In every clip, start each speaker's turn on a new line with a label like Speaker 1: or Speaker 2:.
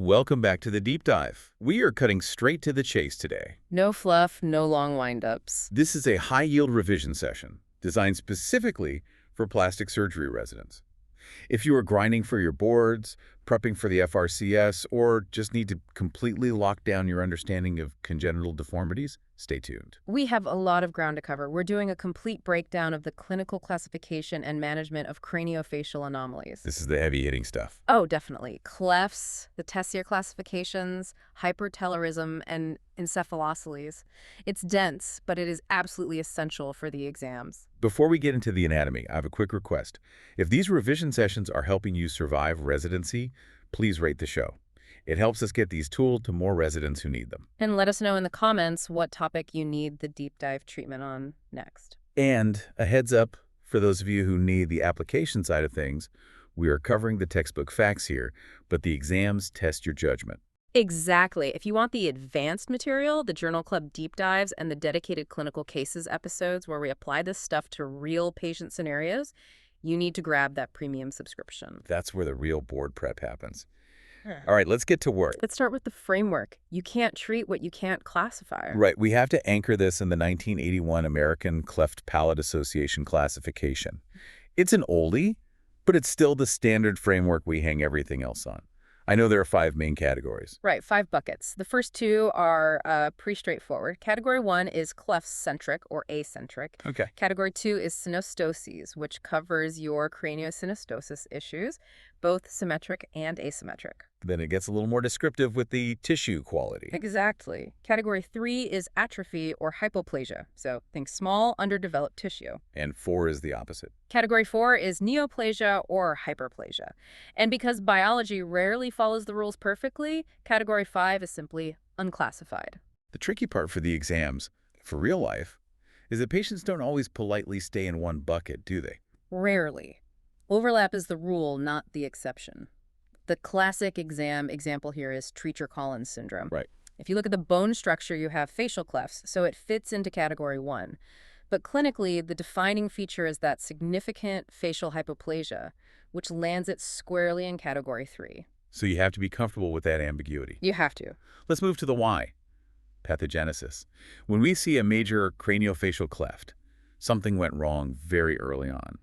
Speaker 1: Welcome back to the deep dive. We are cutting straight to the chase today.
Speaker 2: No fluff, no long wind-ups.
Speaker 1: This is a high-yield revision session designed specifically for plastic surgery residents. If you are grinding for your boards, prepping for the FRCS, or just need to completely lock down your understanding of congenital deformities, stay tuned.
Speaker 2: We have a lot of ground to cover. We're doing a complete breakdown of the clinical classification and management of craniofacial anomalies.
Speaker 1: This is the heavy-hitting stuff.
Speaker 2: Oh, definitely. Clefts, the Tessier classifications, Hypertelorism, and Encephalocele. It's dense, but it is absolutely essential for the exams.
Speaker 1: Before we get into the anatomy, I have a quick request. If these revision sessions are helping you survive residency, please rate the show. It helps us get these tools to more residents who need them.
Speaker 2: And let us know in the comments what topic you need the deep dive treatment on next.
Speaker 1: And a heads up for those of you who need the application side of things, we are covering the textbook facts here, but the exams test your judgment.
Speaker 2: Exactly. If you want the advanced material, the Journal Club deep dives, and the dedicated clinical cases episodes where we apply this stuff to real patient scenarios, you need to grab that premium subscription.
Speaker 1: That's where the real board prep happens. All right, let's get to work.
Speaker 2: Let's start with the framework. You can't treat what you can't classify.
Speaker 1: Right, we have to anchor this in the 1981 American Cleft Palate Association classification. It's an oldie, but it's still the standard framework we hang everything else on. I know there are 5 main categories.
Speaker 2: Right, 5 buckets. The first 2 are pretty straightforward. Category 1 is cleft-centric or acentric.
Speaker 1: Okay.
Speaker 2: Category 2 is synostoses, which covers your craniosynostosis issues, both symmetric and asymmetric.
Speaker 1: Then it gets a little more descriptive with the tissue quality.
Speaker 2: Exactly. Category 3 is atrophy or hypoplasia, so think small, underdeveloped tissue.
Speaker 1: And 4 is the opposite.
Speaker 2: Category 4 is neoplasia or hyperplasia. And because biology rarely follows the rules perfectly, Category 5 is simply unclassified.
Speaker 1: The tricky part for the exams, for real life, is that patients don't always politely stay in one bucket, do they?
Speaker 2: Rarely. Overlap is the rule, not the exception. The classic example here is Treacher-Collins syndrome.
Speaker 1: Right.
Speaker 2: If you look at the bone structure, you have facial clefts, so it fits into Category 1. But clinically, the defining feature is that significant facial hypoplasia, which lands it squarely in Category 3.
Speaker 1: So you have to be comfortable with that ambiguity.
Speaker 2: You have to.
Speaker 1: Let's move to the why. Pathogenesis. When we see a major craniofacial cleft, something went wrong very early on.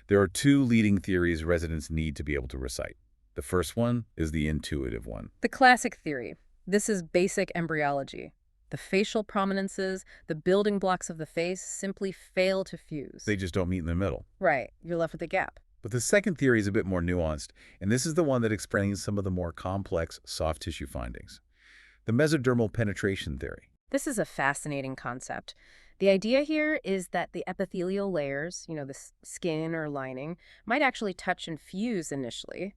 Speaker 1: There are 2 leading theories residents need to be able to recite. The first one is the intuitive one.
Speaker 2: The classic theory. This is basic embryology. The facial prominences, the building blocks of the face, simply fail to fuse.
Speaker 1: They just don't meet in the middle.
Speaker 2: Right. You're left with a gap.
Speaker 1: But the second theory is a bit more nuanced, and this is the one that explains some of the more complex soft tissue findings. The mesodermal penetration theory.
Speaker 2: This is a fascinating concept. The idea here is that the epithelial layers, the skin or lining, might actually touch and fuse initially.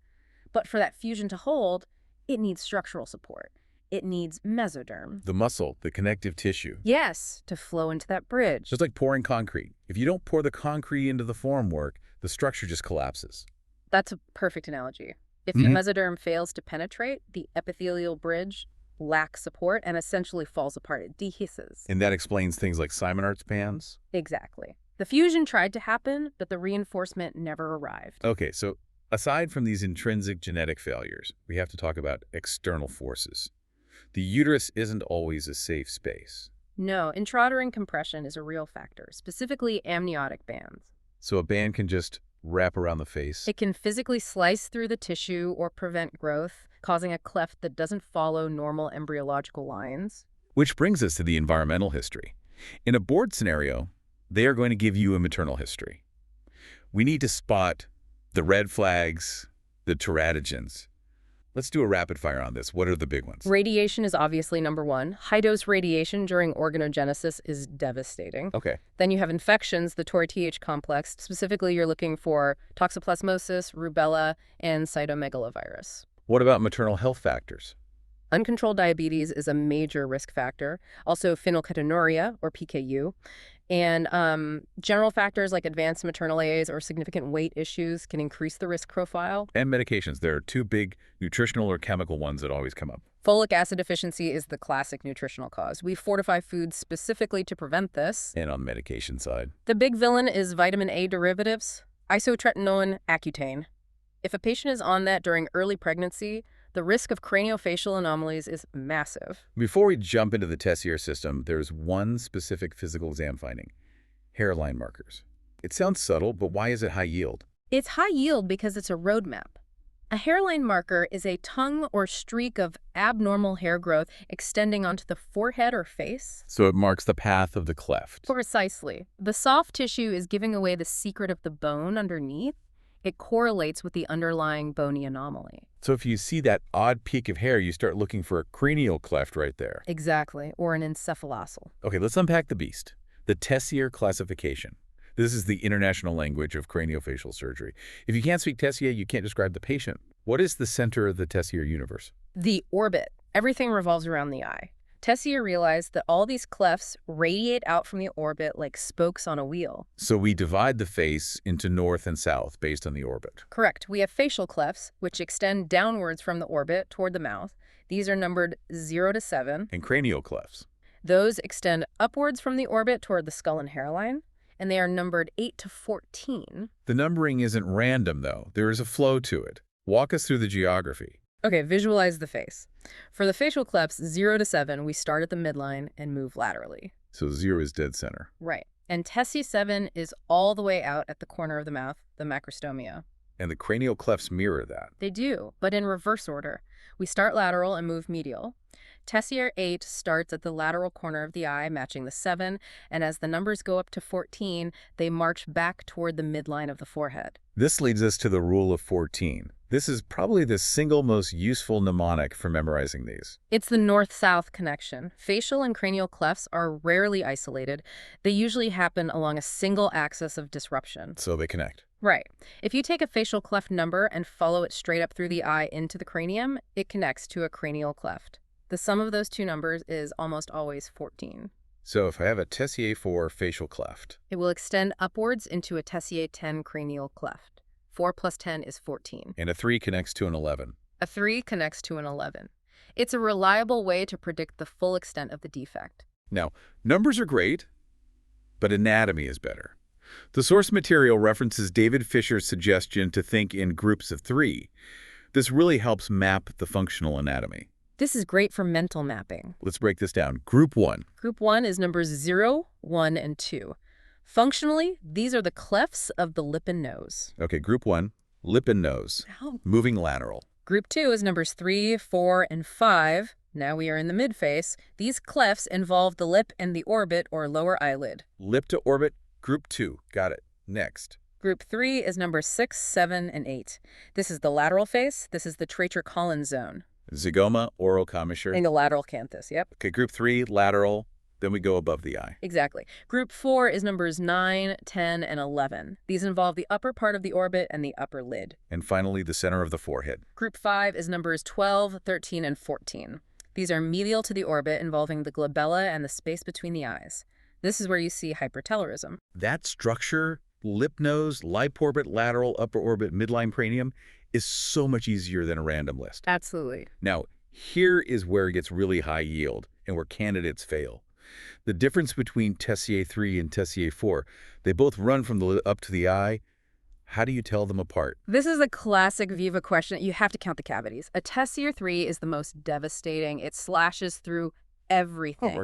Speaker 2: But for that fusion to hold, it needs structural support. It needs mesoderm.
Speaker 1: The muscle, the connective tissue.
Speaker 2: Yes, to flow into that bridge.
Speaker 1: Just like pouring concrete. If you don't pour the concrete into the formwork, the structure just collapses.
Speaker 2: That's a perfect analogy. If the mesoderm fails to penetrate, the epithelial bridge lacks support and essentially falls apart. It dehisces.
Speaker 1: And that explains things like Simonart's pans?
Speaker 2: Exactly. The fusion tried to happen, but the reinforcement never arrived.
Speaker 1: Okay, so aside from these intrinsic genetic failures, we have to talk about external forces. The uterus isn't always a safe space.
Speaker 2: No, intrauterine compression is a real factor, specifically amniotic bands.
Speaker 1: So a band can just wrap around the face?
Speaker 2: It can physically slice through the tissue or prevent growth, causing a cleft that doesn't follow normal embryological lines.
Speaker 1: Which brings us to the environmental history. In a board scenario, they are going to give you a maternal history. We need to spot the red flags, the teratogens. Let's do a rapid fire on this. What are the big ones?
Speaker 2: Radiation is obviously number 1. High-dose radiation during organogenesis is devastating.
Speaker 1: Okay.
Speaker 2: Then you have infections, the Tori-TH complex. Specifically, you're looking for toxoplasmosis, rubella, and cytomegalovirus.
Speaker 1: What about maternal health factors?
Speaker 2: Uncontrolled diabetes is a major risk factor. Also, phenylketonuria, or PKU. And general factors like advanced maternal age or significant weight issues can increase the risk profile.
Speaker 1: And medications. There are 2 big nutritional or chemical ones that always come up.
Speaker 2: Folic acid deficiency is the classic nutritional cause. We fortify foods specifically to prevent this.
Speaker 1: And on the medication side?
Speaker 2: The big villain is vitamin A derivatives, isotretinoin, Accutane. If a patient is on that during early pregnancy, The risk of craniofacial anomalies is massive.
Speaker 1: Before we jump into the Tessier system, there's one specific physical exam finding: hairline markers. It sounds subtle, but why is it high yield?
Speaker 2: It's high yield because it's a roadmap. A hairline marker is a tongue or streak of abnormal hair growth extending onto the forehead or face.
Speaker 1: So it marks the path of the cleft.
Speaker 2: Precisely. The soft tissue is giving away the secret of the bone underneath. It correlates with the underlying bony anomaly.
Speaker 1: So if you see that odd peak of hair, you start looking for a cranial cleft right there.
Speaker 2: Exactly, or an encephalocele.
Speaker 1: Okay, let's unpack the beast. The Tessier classification. This is the international language of craniofacial surgery. If you can't speak Tessier, you can't describe the patient. What is the center of the Tessier universe?
Speaker 2: The orbit. Everything revolves around the eye. Tessier realized that all these clefts radiate out from the orbit like spokes on a wheel.
Speaker 1: So we divide the face into north and south based on the orbit.
Speaker 2: Correct. We have facial clefts, which extend downwards from the orbit toward the mouth. These are numbered 0 to 7.
Speaker 1: And cranial clefts.
Speaker 2: Those extend upwards from the orbit toward the skull and hairline, and they are numbered 8 to 14.
Speaker 1: The numbering isn't random, though. There is a flow to it. Walk us through the geography.
Speaker 2: Okay, visualize the face. For the facial clefts 0 to 7, we start at the midline and move laterally.
Speaker 1: So 0 is dead center.
Speaker 2: Right. And Tessier 7 is all the way out at the corner of the mouth, the macrostomia.
Speaker 1: And the cranial clefts mirror that.
Speaker 2: They do, but in reverse order. We start lateral and move medial. Tessier 8 starts at the lateral corner of the eye, matching the 7, and as the numbers go up to 14, they march back toward the midline of the forehead.
Speaker 1: This leads us to the rule of 14. This is probably the single most useful mnemonic for memorizing these.
Speaker 2: It's the north-south connection. Facial and cranial clefts are rarely isolated. They usually happen along a single axis of disruption.
Speaker 1: So they connect.
Speaker 2: Right. If you take a facial cleft number and follow it straight up through the eye into the cranium, it connects to a cranial cleft. The sum of those two numbers is almost always 14.
Speaker 1: So if I have a Tessier 4 facial cleft,
Speaker 2: it will extend upwards into a Tessier 10 cranial cleft. 4 plus 10 is 14.
Speaker 1: and a 3 connects to an 11.
Speaker 2: A 3 connects to an 11. It's a reliable way to predict the full extent of the defect.
Speaker 1: Now, numbers are great, but anatomy is better. The source material references David Fisher's suggestion to think in groups of 3. This really helps map the functional anatomy.
Speaker 2: This is great for mental mapping.
Speaker 1: Let's break this down. Group 1.
Speaker 2: Group 1 is numbers 0, 1, and 2. Functionally, these are the clefts of the lip and nose.
Speaker 1: Okay, group 1, lip and nose, moving lateral.
Speaker 2: Group 2 is numbers 3, 4, and 5. Now we are in the midface. These clefts involve the lip and the orbit or lower eyelid.
Speaker 1: Lip to orbit, group 2. Got it. Next.
Speaker 2: Group 3 is numbers 6, 7, and 8. This is the lateral face. This is the Tracher-Collins zone.
Speaker 1: Zygoma, oral commissure.
Speaker 2: And the lateral canthus, yep.
Speaker 1: Okay, group 3, lateral. Then we go above the eye.
Speaker 2: Exactly. Group 4 is numbers 9, 10, and 11. These involve the upper part of the orbit and the upper lid.
Speaker 1: And finally, the center of the forehead.
Speaker 2: Group 5 is numbers 12, 13, and 14. These are medial to the orbit, involving the glabella and the space between the eyes. This is where you see hypertelorism.
Speaker 1: That structure, lip nose, liporbit, lateral, upper orbit, midline cranium, is so much easier than a random list.
Speaker 2: Absolutely.
Speaker 1: Now, here is where it gets really high yield and where candidates fail. The difference between Tessier 3 and Tessier 4, they both run from the lip up to the eye. How do you tell them apart?
Speaker 2: This is a classic Viva question. You have to count the cavities. A Tessier 3 is the most devastating. It slashes through everything.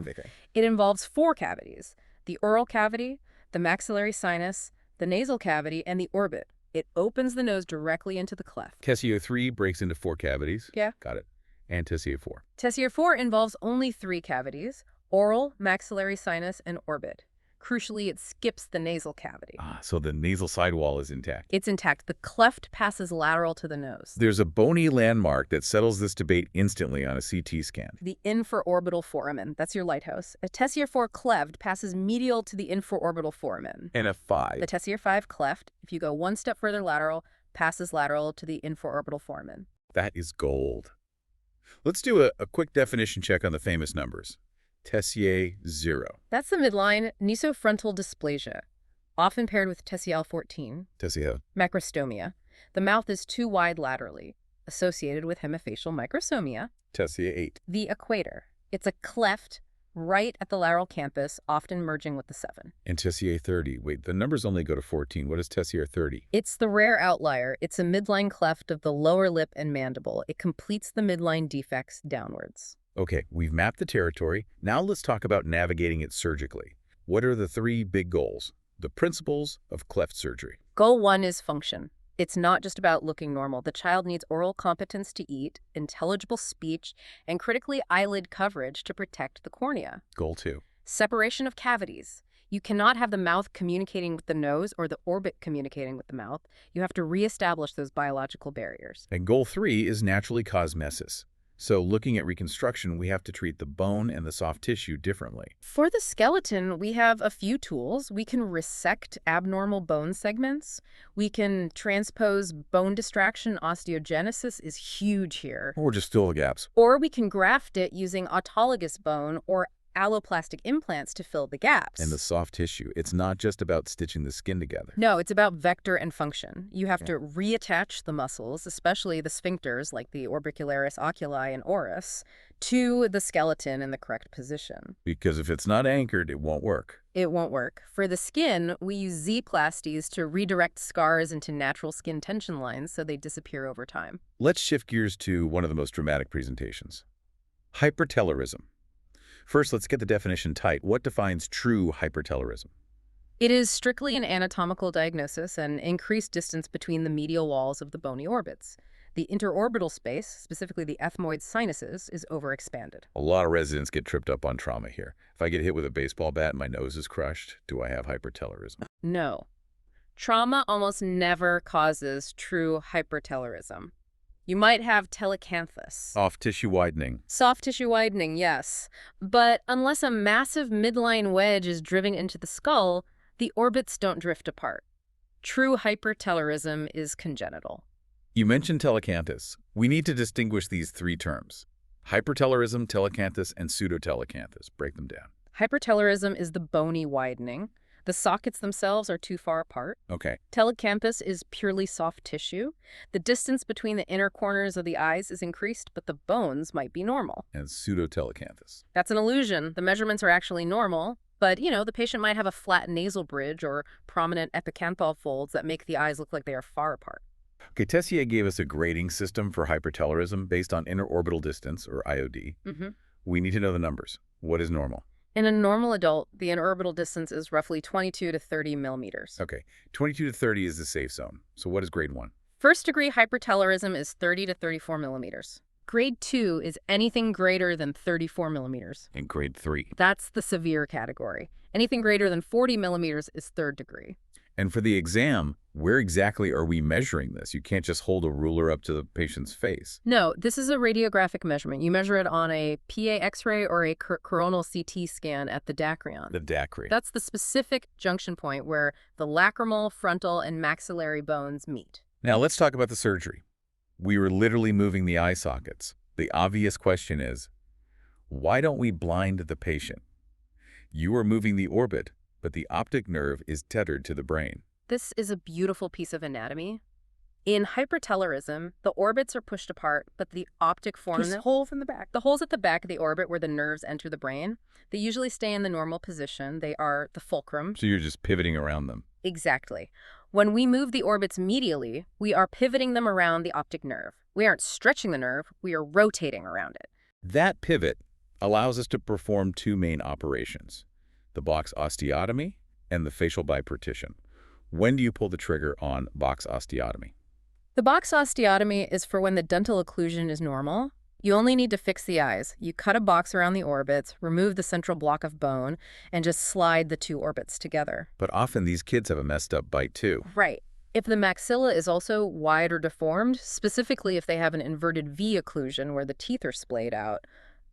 Speaker 2: It involves 4 cavities: the oral cavity, the maxillary sinus, the nasal cavity, and the orbit. It opens the nose directly into the cleft.
Speaker 1: Tessier 3 breaks into 4 cavities.
Speaker 2: Yeah.
Speaker 1: Got it. And Tessier 4.
Speaker 2: Tessier 4 involves only 3 cavities: oral, maxillary sinus, and orbit. Crucially, it skips the nasal cavity.
Speaker 1: So the nasal sidewall is intact.
Speaker 2: It's intact. The cleft passes lateral to the nose.
Speaker 1: There's a bony landmark that settles this debate instantly on a CT scan.
Speaker 2: The infraorbital foramen. That's your lighthouse. A Tessier 4 cleft passes medial to the infraorbital foramen.
Speaker 1: And a 5.
Speaker 2: The Tessier 5 cleft, if you go one step further lateral, passes lateral to the infraorbital foramen.
Speaker 1: That is gold. Let's do a quick definition check on the famous numbers. Tessier 0.
Speaker 2: That's the midline nasofrontal dysplasia, often paired with Tessier 14.
Speaker 1: Tessier.
Speaker 2: Macrostomia. The mouth is too wide laterally, associated with hemifacial microsomia.
Speaker 1: Tessier 8.
Speaker 2: The equator. It's a cleft right at the lateral campus, often merging with the 7.
Speaker 1: And Tessier 30. Wait, the numbers only go to 14. What is Tessier 30?
Speaker 2: It's the rare outlier. It's a midline cleft of the lower lip and mandible. It completes the midline defects downwards.
Speaker 1: Okay, we've mapped the territory. Now let's talk about navigating it surgically. What are the 3 big goals? The principles of cleft surgery.
Speaker 2: Goal 1 is function. It's not just about looking normal. The child needs oral competence to eat, intelligible speech, and critically eyelid coverage to protect the cornea.
Speaker 1: Goal 2.
Speaker 2: Separation of cavities. You cannot have the mouth communicating with the nose or the orbit communicating with the mouth. You have to reestablish those biological barriers.
Speaker 1: And goal 3 is naturally cosmesis. So looking at reconstruction, we have to treat the bone and the soft tissue differently.
Speaker 2: For the skeleton, we have a few tools. We can resect abnormal bone segments. We can transpose bone distraction. Osteogenesis is huge here.
Speaker 1: Or just fill the gaps.
Speaker 2: Or we can graft it using autologous bone or alloplastic implants to fill the gaps.
Speaker 1: And the soft tissue, it's not just about stitching the skin together.
Speaker 2: No, it's about vector and function. You have to reattach the muscles, especially the sphincters like the orbicularis oculi and oris, to the skeleton in the correct position.
Speaker 1: Because if it's not anchored, it won't work.
Speaker 2: It won't work. For the skin, we use Z-plasties to redirect scars into natural skin tension lines so they disappear over time.
Speaker 1: Let's shift gears to one of the most dramatic presentations. Hypertelorism. First, let's get the definition tight. What defines true hypertelorism?
Speaker 2: It is strictly an anatomical diagnosis and increased distance between the medial walls of the bony orbits. The interorbital space, specifically the ethmoid sinuses, is overexpanded.
Speaker 1: A lot of residents get tripped up on trauma here. If I get hit with a baseball bat and my nose is crushed, do I have hypertelorism?
Speaker 2: No. Trauma almost never causes true hypertelorism. You might have telecanthus.
Speaker 1: Soft tissue widening.
Speaker 2: Soft tissue widening, yes. But unless a massive midline wedge is driven into the skull, the orbits don't drift apart. True hypertelorism is congenital.
Speaker 1: You mentioned telecanthus. We need to distinguish these 3 terms. Hypertelorism, telecanthus, and pseudotelecanthus. Break them down.
Speaker 2: Hypertelorism is the bony widening. The sockets themselves are too far apart.
Speaker 1: Okay.
Speaker 2: Telecanthus is purely soft tissue. The distance between the inner corners of the eyes is increased, but the bones might be normal.
Speaker 1: And pseudotelecanthus.
Speaker 2: That's an illusion. The measurements are actually normal, but, the patient might have a flat nasal bridge or prominent epicanthal folds that make the eyes look like they are far apart.
Speaker 1: Okay, Tessier gave us a grading system for hypertelorism based on interorbital distance, or IOD. We need to know the numbers. What is normal?
Speaker 2: In a normal adult, the interorbital distance is roughly 22 to 30 millimeters.
Speaker 1: Okay, 22 to 30 is the safe zone. So what is grade 1?
Speaker 2: First-degree hypertelorism is 30 to 34 millimeters. Grade 2 is anything greater than 34 millimeters.
Speaker 1: And grade 3?
Speaker 2: That's the severe category. Anything greater than 40 millimeters is third degree.
Speaker 1: And for the exam, where exactly are we measuring this? You can't just hold a ruler up to the patient's face.
Speaker 2: No, this is a radiographic measurement. You measure it on a PA X-ray or a coronal CT scan at the dacryon.
Speaker 1: The dacry.
Speaker 2: That's the specific junction point where the lacrimal, frontal, and maxillary bones meet.
Speaker 1: Now let's talk about the surgery. We were literally moving the eye sockets. The obvious question is, why don't we blind the patient? You are moving the orbit, but the optic nerve is tethered to the brain.
Speaker 2: This is a beautiful piece of anatomy. In hypertelorism, the orbits are pushed apart, but the optic form...
Speaker 1: There's holes in the back.
Speaker 2: The holes at the back of the orbit where the nerves enter the brain, they usually stay in the normal position. They are the fulcrum.
Speaker 1: So you're just pivoting around them.
Speaker 2: Exactly. When we move the orbits medially, we are pivoting them around the optic nerve. We aren't stretching the nerve, we are rotating around it.
Speaker 1: That pivot allows us to perform 2 main operations: the box osteotomy and the facial bipartition. When do you pull the trigger on box osteotomy?
Speaker 2: The box osteotomy is for when the dental occlusion is normal. You only need to fix the eyes. You cut a box around the orbits, remove the central block of bone, and just slide the 2 orbits together.
Speaker 1: But often these kids have a messed up bite too.
Speaker 2: Right. If the maxilla is also wide or deformed, specifically if they have an inverted V occlusion where the teeth are splayed out,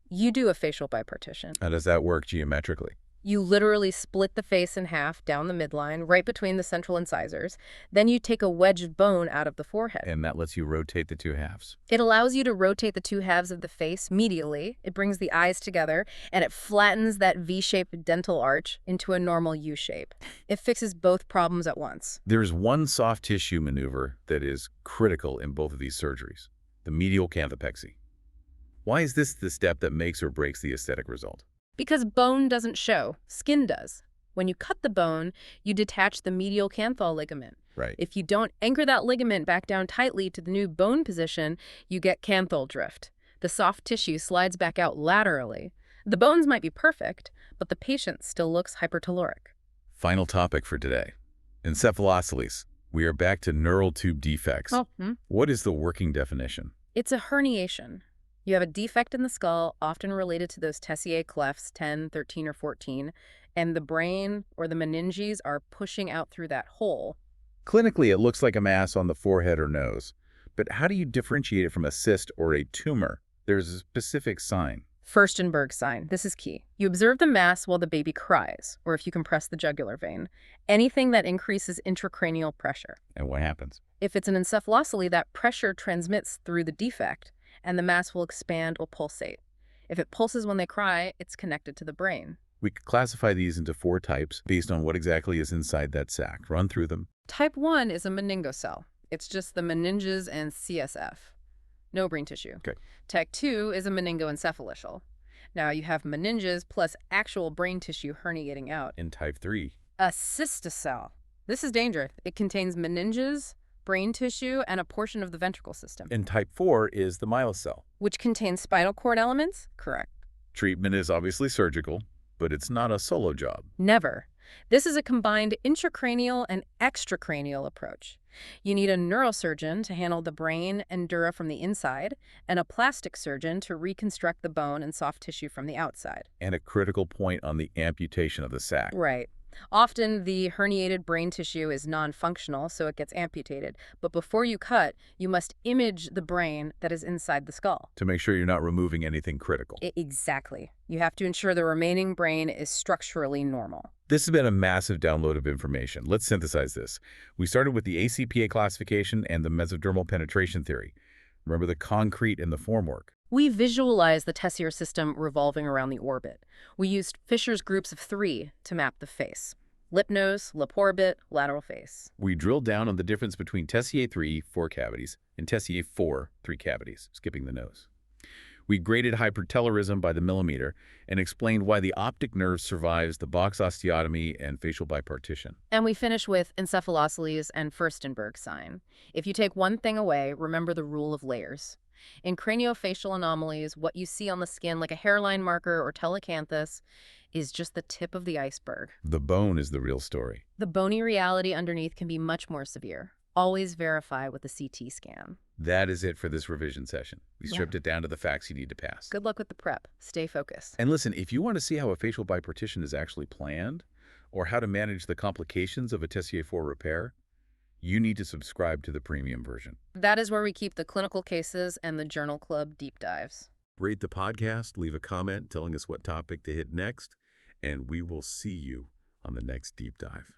Speaker 2: you do a facial bipartition.
Speaker 1: How does that work geometrically?
Speaker 2: You literally split the face in half down the midline, right between the central incisors. Then you take a wedge of bone out of the forehead.
Speaker 1: And that lets you rotate the 2 halves.
Speaker 2: It allows you to rotate the 2 halves of the face medially. It brings the eyes together, and it flattens that V-shaped dental arch into a normal U shape. It fixes both problems at once.
Speaker 1: There's one soft tissue maneuver that is critical in both of these surgeries: the medial canthopexy. Why is this the step that makes or breaks the aesthetic result?
Speaker 2: Because bone doesn't show, skin does. When you cut the bone, you detach the medial canthal ligament.
Speaker 1: Right.
Speaker 2: If you don't anchor that ligament back down tightly to the new bone position, you get canthal drift. The soft tissue slides back out laterally. The bones might be perfect, but the patient still looks hyperteloric.
Speaker 1: Final topic for today. Encephalocele. We are back to neural tube defects. What is the working definition?
Speaker 2: It's a herniation. You have a defect in the skull, often related to those Tessier clefts, 10, 13, or 14, and the brain or the meninges are pushing out through that hole.
Speaker 1: Clinically, it looks like a mass on the forehead or nose. But how do you differentiate it from a cyst or a tumor? There's a specific sign.
Speaker 2: Furstenberg sign. This is key. You observe the mass while the baby cries, or if you compress the jugular vein. Anything that increases intracranial pressure.
Speaker 1: And what happens?
Speaker 2: If it's an encephalocele, that pressure transmits through the defect, and the mass will expand or pulsate. If it pulses when they cry, it's connected to the brain.
Speaker 1: We could classify these into 4 types based on what exactly is inside that sac. Run through them.
Speaker 2: Type 1 is a meningocele. It's just the meninges and CSF. No brain tissue.
Speaker 1: Okay.
Speaker 2: Type 2 is a meningoencephalocele. Now you have meninges plus actual brain tissue herniating out.
Speaker 1: In type 3.
Speaker 2: A cystocele. This is dangerous. It contains meninges, brain tissue, and a portion of the ventricle system.
Speaker 1: And type 4 is the myocele.
Speaker 2: Which contains spinal cord elements? Correct.
Speaker 1: Treatment is obviously surgical, but it's not a solo job.
Speaker 2: Never. This is a combined intracranial and extracranial approach. You need a neurosurgeon to handle the brain and dura from the inside, and a plastic surgeon to reconstruct the bone and soft tissue from the outside.
Speaker 1: And a critical point on the amputation of the sac.
Speaker 2: Right. Often the herniated brain tissue is non-functional, so it gets amputated. But before you cut, you must image the brain that is inside the skull.
Speaker 1: To make sure you're not removing anything critical.
Speaker 2: Exactly. You have to ensure the remaining brain is structurally normal.
Speaker 1: This has been a massive download of information. Let's synthesize this. We started with the ACPA classification and the mesodermal penetration theory. Remember the concrete and the formwork.
Speaker 2: We visualized the Tessier system revolving around the orbit. We used Fisher's groups of 3 to map the face. Lip nose, lip orbit, lateral face.
Speaker 1: We drilled down on the difference between Tessier 3, 4 cavities, and Tessier 4, 3 cavities, skipping the nose. We graded hypertelorism by the millimeter and explained why the optic nerve survives the box osteotomy and facial bipartition.
Speaker 2: And we finish with encephalocele and Furstenberg sign. If you take one thing away, remember the rule of layers. In craniofacial anomalies, what you see on the skin like a hairline marker or telecanthus is just the tip of the iceberg.
Speaker 1: The bone is the real story.
Speaker 2: The bony reality underneath can be much more severe. Always verify with a CT scan.
Speaker 1: That is it for this revision session. We stripped it down to the facts you need to pass.
Speaker 2: Good luck with the prep. Stay focused.
Speaker 1: And listen, if you want to see how a facial bipartition is actually planned, or how to manage the complications of a Tessier 4 repair, you need to subscribe to the premium version.
Speaker 2: That is where we keep the clinical cases and the journal club deep dives.
Speaker 1: Rate the podcast, leave a comment telling us what topic to hit next, and we will see you on the next deep dive.